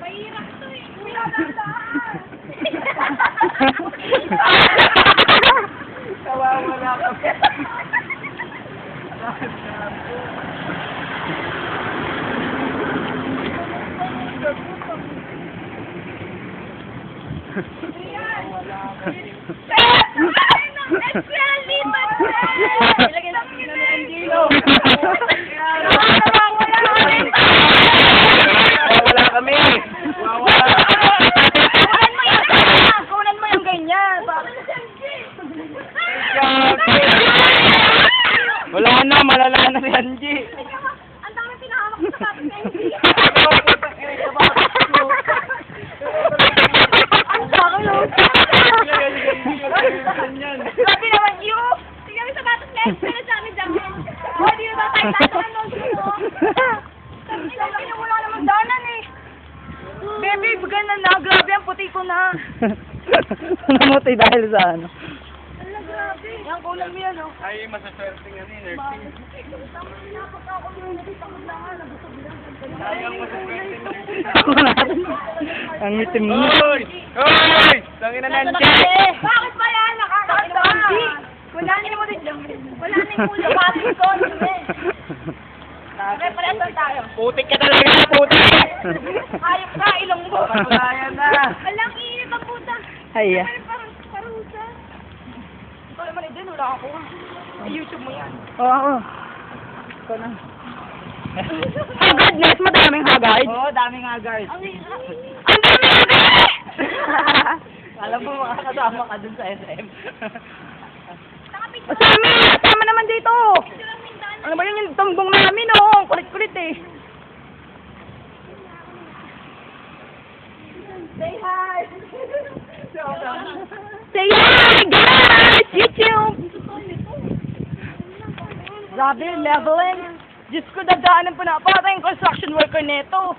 Mahirap to eh. Nawawala kami. Wala kami. Kunan mo yung ganyan. Wala na, malala na si Angie. Ang dami pinahamak sa kapit na hindi. Ang dami yun. Grabe naman yun. Tingnan mo sa batas na yun. Pero sa amin dyan. O, di ba tayo tatakan nun? Wala namang danan eh. Baby, ganun na. Grabe, ang puti ko na. Namuti dahil sa ano? Ala, grabe. Yan, kulang mo yan, oh. Ay, masaswerte nga ni nursing. Sayang masaswerte na. Ang itim mo. Hoy! Hoy! Tangin na Nancy! Bakit ba yan? Nakakasandi. Wala na mo din. Wala na yung ulo. Bakit ko? Okay, paresan tayo. Putik ka talaga, putik! Ayok ka, ilong mo. Patunayan na. Walang init ang puta. Ay, Parang parusa. Ikaw naman eh, din. Wala ako. YouTube mo yan. Oo, ako. Ikaw na. Haggardness, madaming haggard. Oo, dami nga guys. Ang hirap. Ang dami haggard! Alam mo, makakasama ka dun sa SM. Sama naman dito. Ano ba yun yung tumbong namin, oh? Kulit-kulit eh. Say hi. Say hi, guys! YouTube! Grabe, leveling. Diyos ko, dadaanan po na. Parang yung construction worker neto.